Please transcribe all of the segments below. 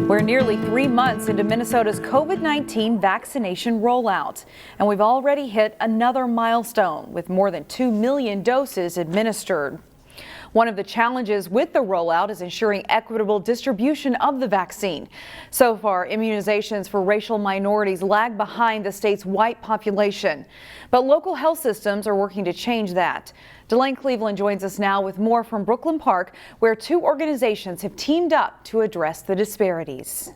We're nearly 3 months into Minnesota's COVID-19 vaccination rollout, and we've already hit another milestone with more than 2 million doses administered. One of the challenges with the rollout is ensuring equitable distribution of the vaccine. So far, immunizations for racial minorities lag behind the state's white population, but local health systems are working to change that. Delane Cleveland joins us now with more from Brooklyn Park, where 2 organizations have teamed up to address the disparities.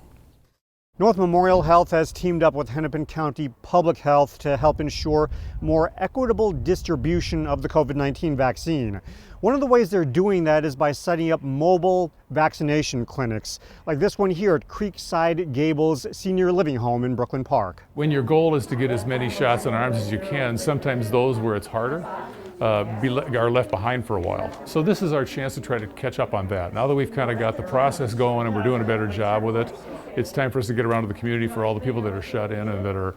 North Memorial Health has teamed up with Hennepin County Public Health to help ensure more equitable distribution of the COVID-19 vaccine. One of the ways they're doing that is by setting up mobile vaccination clinics, like this one here at Creekside Gables Senior Living Home in Brooklyn Park. When your goal is to get as many shots in arms as you can, sometimes those where it's harder are left behind for a while. So this is our chance to try to catch up on that. Now that we've kind of got the process going and we're doing a better job with it, it's time for us to get around to the community for all the people that are shut in and that are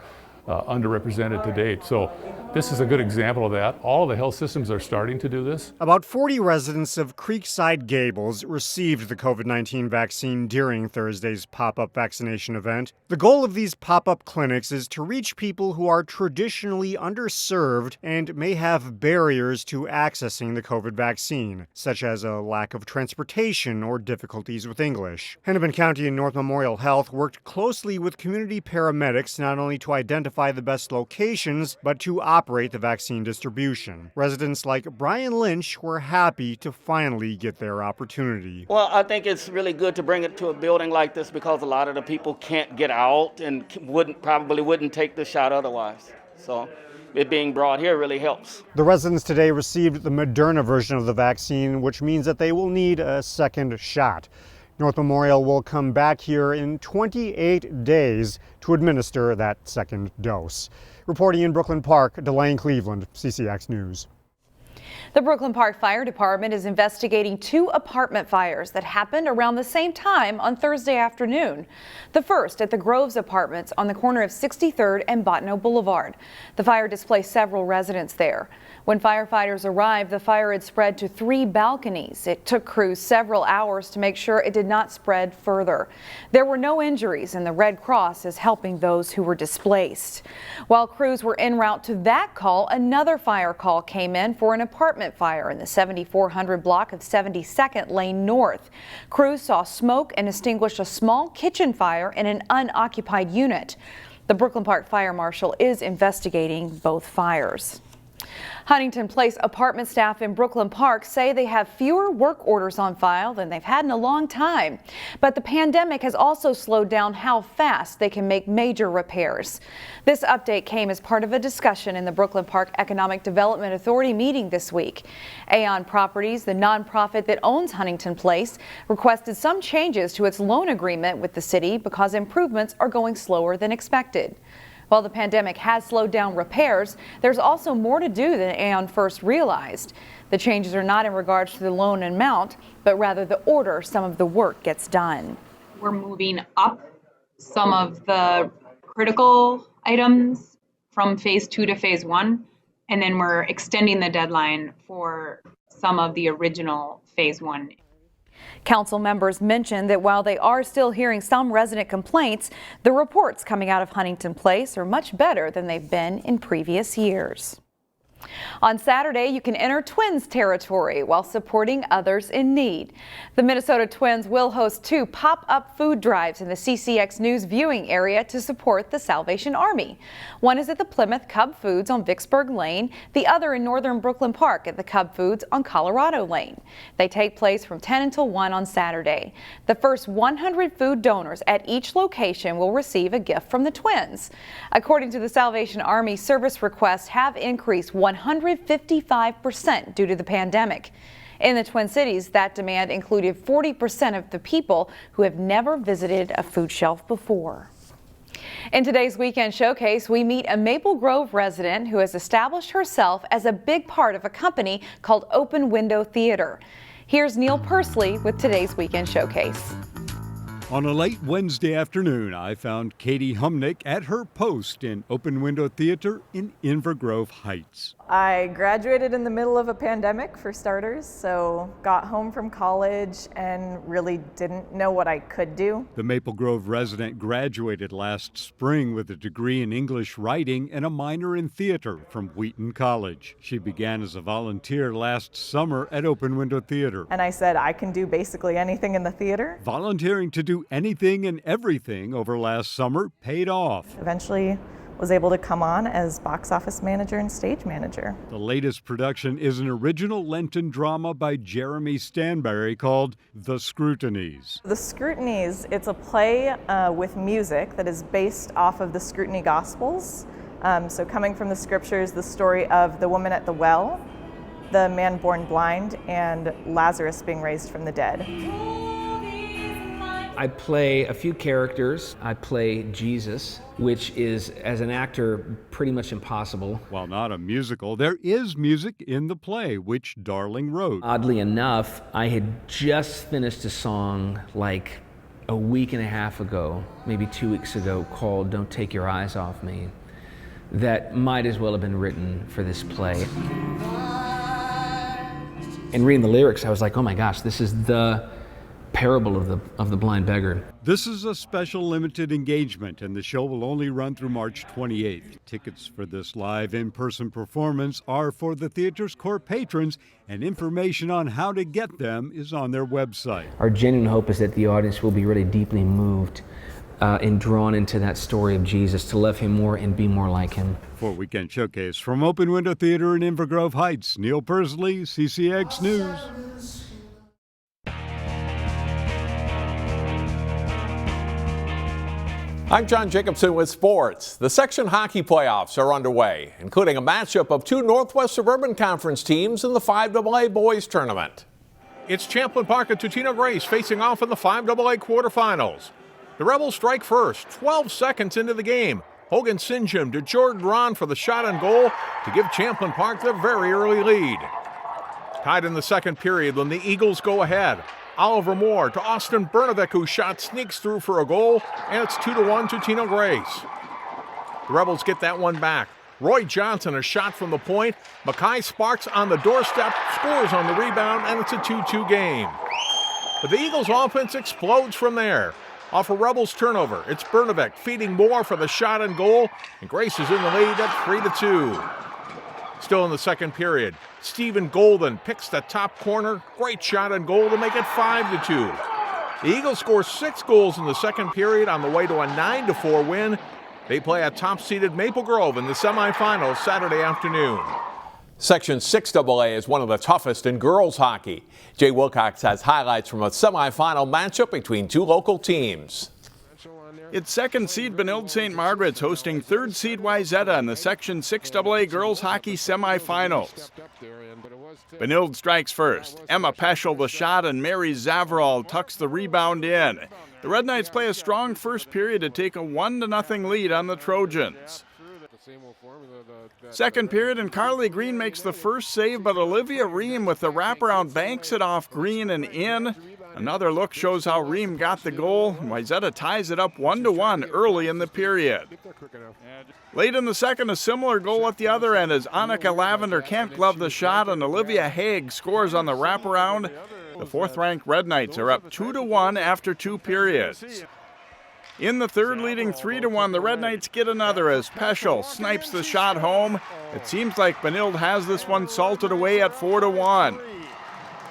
underrepresented to date. So this is a good example of that. All of the health systems are starting to do this. About 40 residents of Creekside Gables received the COVID-19 vaccine during Thursday's pop-up vaccination event. The goal of these pop-up clinics is to reach people who are traditionally underserved and may have barriers to accessing the COVID vaccine, such as a lack of transportation or difficulties with English. Hennepin County and North Memorial Health worked closely with community paramedics not only to identify the best locations, but to operate the vaccine distribution. Residents like Brian Lynch were happy to finally get their opportunity. Well, I think it's really good to bring it to a building like this because a lot of the people can't get out and probably wouldn't take the shot otherwise. So it being brought here really helps. The residents today received the Moderna version of the vaccine, which means that they will need a second shot. North Memorial will come back here in 28 days to administer that second dose. Reporting in Brooklyn Park, Delane Cleveland, CCX News. The Brooklyn Park Fire Department is investigating 2 apartment fires that happened around the same time on Thursday afternoon. The first at the Groves Apartments on the corner of 63rd and Bottineau Boulevard. The fire displaced several residents there. When firefighters arrived, the fire had spread to 3 balconies. It took crews several hours to make sure it did not spread further. There were no injuries, and the Red Cross is helping those who were displaced. While crews were en route to that call, another fire call came in for an apartment fire in the 7400 block of 72nd Lane North. Crews saw smoke and extinguished a small kitchen fire in an unoccupied unit. The Brooklyn Park Fire Marshal is investigating both fires. Huntington Place apartment staff in Brooklyn Park say they have fewer work orders on file than they've had in a long time. But the pandemic has also slowed down how fast they can make major repairs. This update came as part of a discussion in the Brooklyn Park Economic Development Authority meeting this week. Aon Properties, the nonprofit that owns Huntington Place, requested some changes to its loan agreement with the city because improvements are going slower than expected. While the pandemic has slowed down repairs, there's also more to do than Aon first realized. The changes are not in regards to the loan amount, but rather the order some of the work gets done. We're moving up some of the critical items from phase 2 to phase 1, and then we're extending the deadline for some of the original phase 1. Council members mentioned that while they are still hearing some resident complaints, the reports coming out of Huntington Place are much better than they've been in previous years. On Saturday, you can enter Twins territory while supporting others in need. The Minnesota Twins will host 2 pop-up food drives in the CCX News viewing area to support the Salvation Army. One is at the Plymouth Cub Foods on Vicksburg Lane, the other in northern Brooklyn Park at the Cub Foods on Colorado Lane. They take place from 10 until 1 on Saturday. The first 100 food donors at each location will receive a gift from the Twins. According to the Salvation Army, service requests have increased 155% due to the pandemic. In the Twin Cities, that demand included 40% of the people who have never visited a food shelf before. In today's Weekend Showcase, we meet a Maple Grove resident who has established herself as a big part of a company called Open Window Theater. Here's Neil Persley with today's Weekend Showcase. On a late Wednesday afternoon, I found Katie Humnick at her post in Open Window Theater in Inver Grove Heights. I graduated in the middle of a pandemic, for starters, so got home from college and really didn't know what I could do. The Maple Grove resident graduated last spring with a degree in English writing and a minor in theater from Wheaton College. She began as a volunteer last summer at Open Window Theater. And I said, I can do basically anything in the theater. Volunteering to do anything and everything over last summer paid off. Eventually was able to come on as box office manager and stage manager. The latest production is an original Lenten drama by Jeremy Stanberry called The Scrutinies. The Scrutinies, it's a play with music that is based off of the Scrutiny Gospels. So coming from the scriptures, the story of the woman at the well, the man born blind, and Lazarus being raised from the dead. I play a few characters. I play Jesus, which is, as an actor, pretty much impossible. While not a musical, there is music in the play, which Darling wrote. Oddly enough, I had just finished a song like a week and a half ago, maybe 2 weeks ago, called Don't Take Your Eyes Off Me, that might as well have been written for this play. And reading the lyrics, I was like, oh my gosh, this is the parable of the blind beggar. This is a special limited engagement, and the show will only run through March 28th. Tickets for this live in-person performance are for the theater's core patrons, and information on how to get them is on their website. Our genuine hope is that the audience will be really deeply moved and drawn into that story of Jesus, to love him more and be more like him. For Weekend Showcase from Open Window Theater in Inver Grove Heights, Neil Persley, CCX News. I'm John Jacobson with sports. The section hockey playoffs are underway, including a matchup of two Northwest Suburban Conference teams in the 5AA boys tournament. It's Champlin Park and Totino-Grace facing off in the 5AA quarterfinals. The Rebels strike first, 12 seconds into the game. Hogan Sinjum to Jordan Ron for the shot on goal to give Champlin Park the very early lead. Tied in the second period when the Eagles go ahead. Oliver Moore to Austin Bernovic, whose shot sneaks through for a goal, and it's 2-1 to Totino-Grace. The Rebels get that one back. Roy Johnson, a shot from the point. Mackay Sparks on the doorstep, scores on the rebound, and it's a 2-2 game. But the Eagles' offense explodes from there. Off a Rebels turnover, it's Bernovic feeding Moore for the shot and goal, and Grace is in the lead at 3-2. Still in the second period, Stephen Golden picks the top corner. Great shot and goal to make it 5-2. The Eagles score 6 goals in the second period on the way to a 9-4 win. They play a top-seeded Maple Grove in the semifinals Saturday afternoon. Section 6AA is one of the toughest in girls hockey. Jay Wilcox has highlights from a semifinal matchup between two local teams. It's second seed Benilde-St. Margaret's hosting third seed Wayzata in the Section 6AA girls hockey semifinals. Benilde strikes first. Emma Peschel the shot and Mary Zaveral tucks the rebound in. The Red Knights play a strong first period to take a 1-0 lead on the Trojans. Second period, and Carly Green makes the first save, but Olivia Ream with the wraparound banks it off Green and in. Another look shows how Ream got the goal. Wayzata ties it up 1-1 early in the period. Late in the second, a similar goal at the other end as Annika Lavender can't glove the shot and Olivia Haig scores on the wraparound. The fourth-ranked Red Knights are up 2-1 after 2 periods. In the third, leading 3-1, the Red Knights get another as Peschel snipes the shot home. It seems like Benilde has this one salted away at 4-1.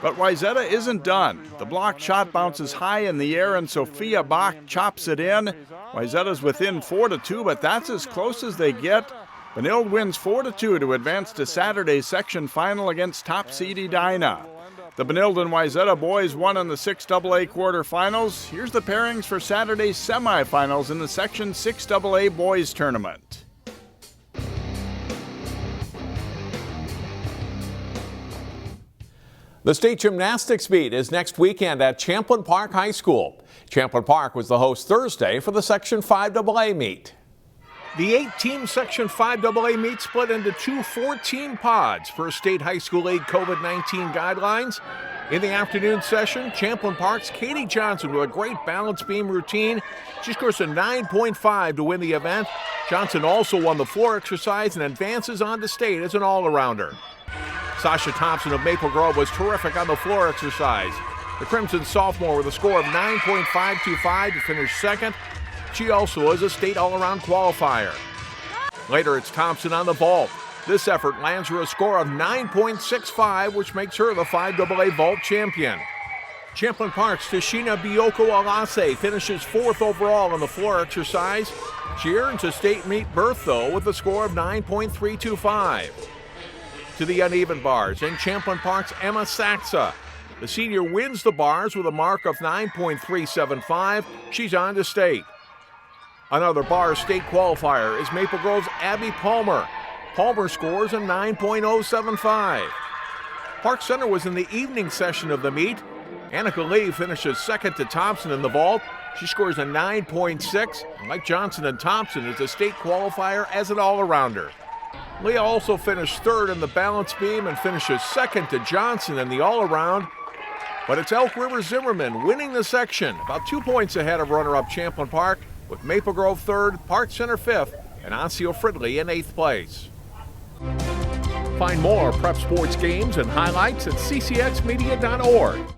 But Wayzata isn't done. The blocked shot bounces high in the air and Sophia Bach chops it in. Wayzata's within 4-2, but that's as close as they get. Benilde wins 4-2 to advance to Saturday's section final against top seed Edina. The Benilde and Wayzata boys won in the 6AA quarterfinals. Here's the pairings for Saturday's semifinals in the Section 6AA boys tournament. The state gymnastics meet is next weekend at Champlin Park High School. Champlin Park was the host Thursday for the Section 5AA meet. The 8-team Section 5AA meet split into two 14 pods per state high school league COVID-19 guidelines. In the afternoon session, Champlin Park's Katie Johnson with a great balance beam routine. She scores a 9.5 to win the event. Johnson also won the floor exercise and advances on to state as an all-arounder. Sasha Thompson of Maple Grove was terrific on the floor exercise. The Crimson sophomore with a score of 9.525 to finish second. She also is a state all-around qualifier. Later, it's Thompson on the vault. This effort lands her a score of 9.65, which makes her the 5AA vault champion. Champlin Park's Tashina Bioko Alase finishes fourth overall in the floor exercise. She earns a state meet berth, though, with a score of 9.325. To the uneven bars, and Champlin Park's Emma Saxa. The senior wins the bars with a mark of 9.375. She's on to state. Another bar state qualifier is Maple Grove's Abby Palmer. Palmer scores a 9.075. Park Center was in the evening session of the meet. Annika Lee finishes second to Thompson in the vault. She scores a 9.6. Like Johnson and Thompson is a state qualifier as an all-arounder. Leah also finished third in the balance beam and finishes second to Johnson in the all-around. But it's Elk River Zimmerman winning the section, about 2 points ahead of runner-up Champlin Park, with Maple Grove third, Park Center fifth, and Osseo Fridley in eighth place. Find more prep sports games and highlights at ccxmedia.org.